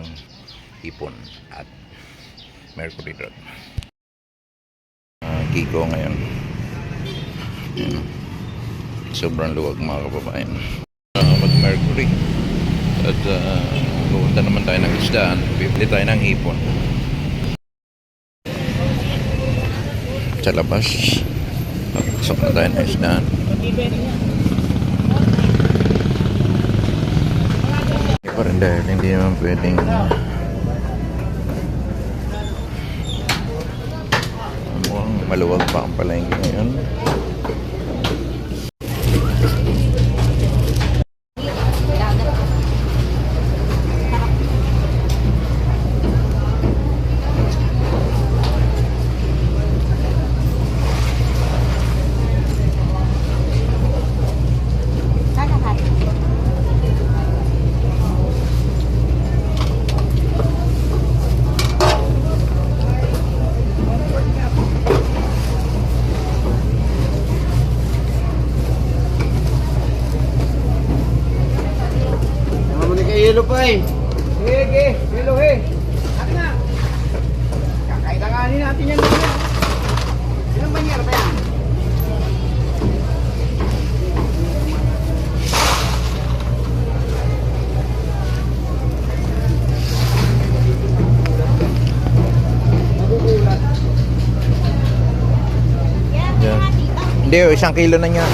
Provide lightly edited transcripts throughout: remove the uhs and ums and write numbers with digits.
ng Hipon at Mercury Road. Kiko ngayon. Sobrang luwag mga kababayan. Mag-Mercury. At pupunta naman tayo ng isdaan. Bibili tayo ng hipon. Sa labas. Pasok na tayo ng isdaan. Pa rin dahil hindi naman pwedeng mukhang maluwag pa ang palengke ngayon. Hello pa eh. Sige, hello eh. Akin na. Kakailanganin natin yan. Ilang banyera ba yan? Magugulat. Yeah. Hindi, 1 kilo na niya.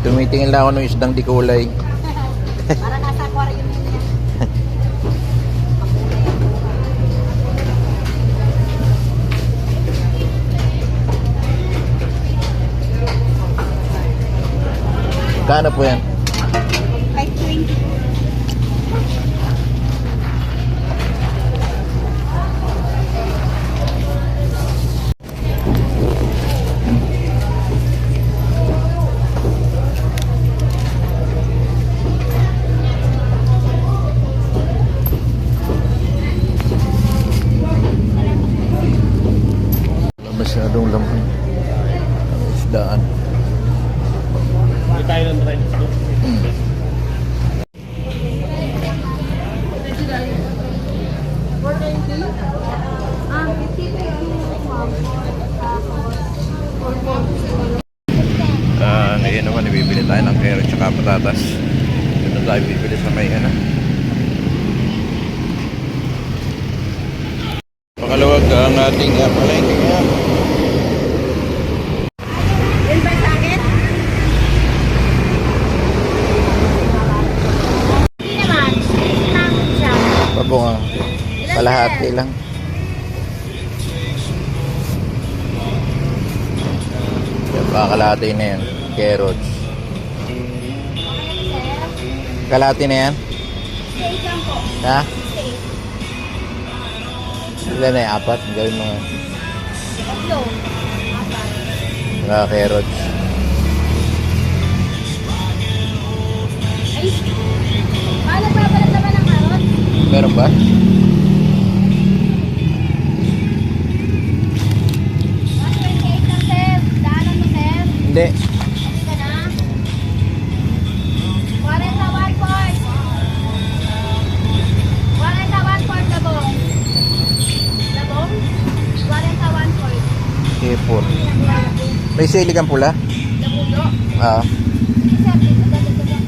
Tumitingin lang ako ng isdang di kulay. Para nasa aquarium yun yan. Kano po yan? 520. Masyadong laman ang isdaan. Hindi tayo ng try dito. Ngayon naman ibibili tayo ng carrot at patatas. Dito tayo bibili sa may Pakaluwag ang ating palengke ngayon. Yun ba sa akin? Hindi naman. Tangan siya. Pabo nga. Kalahati lang. Kalahati na yan. Carrots. Kalahati na yan? Steak lang po. Ha? Steak. Ilan na yung 4? Gawin mo nga. Tatlo. Mga carrots. Ay, paano babalat naman ang karot? Meron ba? 128 lang, sir. Daanan mo, sir. Hindi. Hindi ka na. 41 points. 41 points, labong. Labong? 41 points. Hipon. May sili kang pula? Labuyo. Ah. Sir, dito, dito, dito.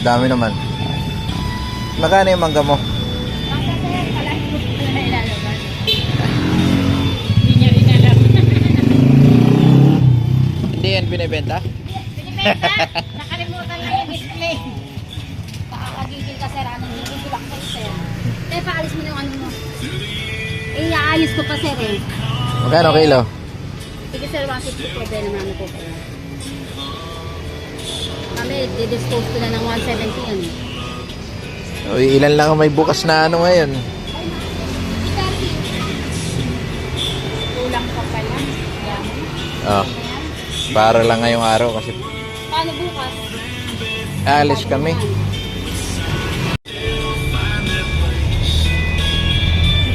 Dami naman. Magkano yung mangga mo? Basta, sir, pala na ilalabas. Hindi niya rin alam. Hindi yan binibenta? Binibenta? Nakalimutan lang yung display. Pakakagigil ka, sir. Anong gigilak ko, sir? Sir, paalis mo yung ano mo. Iaayos ko pa, sir, eh. Magkano kilo? Sige, sir, 150 po. Bena naman po kayo. Kami, didispose ko na ng 170 yan. O, ilan lang ang may bukas na ano ngayon? Kulang pa pala. Oh, para lang ngayong araw kasi Paano bukas? alis kami.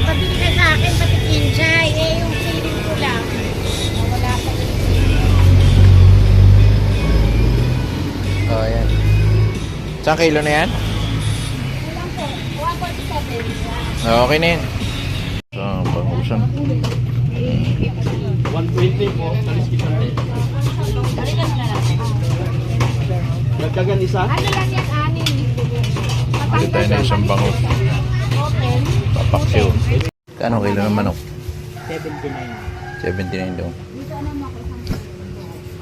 Pabili ka sa akin, pati kinchay. Eh, yung feeling ko lang. Wala Saan kilo na yan? Kulang po. 147. Okay na yan. So, pangusan. 120 po. Talis kita rin. Balikan mo na lang. Nagkagan isa? Ano lang yan, anin? Bili tayo ng isang bangus. Open. Papaksiw. Kano kilo ng manok? 79. 79 daw.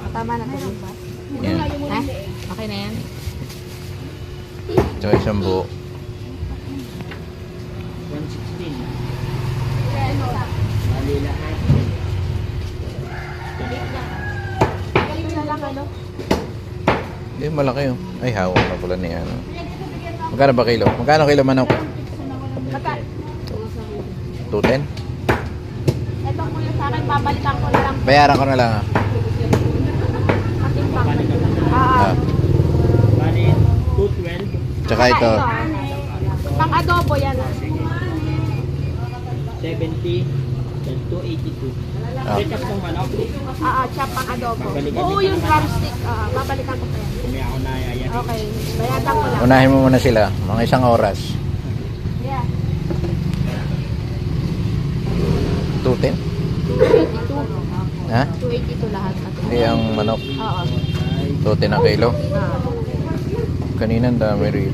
Tama na to, ba? Yan. Ha? Okay na yan? Tsaka isang buo. 116. Bali lahat. Galing na lang, ano? Hindi, malaki oh. Ay, hawak na pala ni ano. Magkano ba kilo? Magkano kilo manok? Baka, 210? eto kuya sa akin, babalikan ko na lang. Bayaran ko na lang ah. Patimpang. Ah. Bali 212. Tsaka ito. Pang adobo yan. 70. Then 282. Ah. Check up ng manok. Chop pang adobo. Babalikan Oo, din yung ko na. drumstick. Babalikan ko pa yan. Kumi ako na yan. Okay, bayadan ko lang. Unahin mo muna sila. Mga isang oras. Yeah. 210? 282. Ha? 282 lahat. Hindi ang manok. Oo. 210 ang kilo. Ah. Kanina ang dami rin.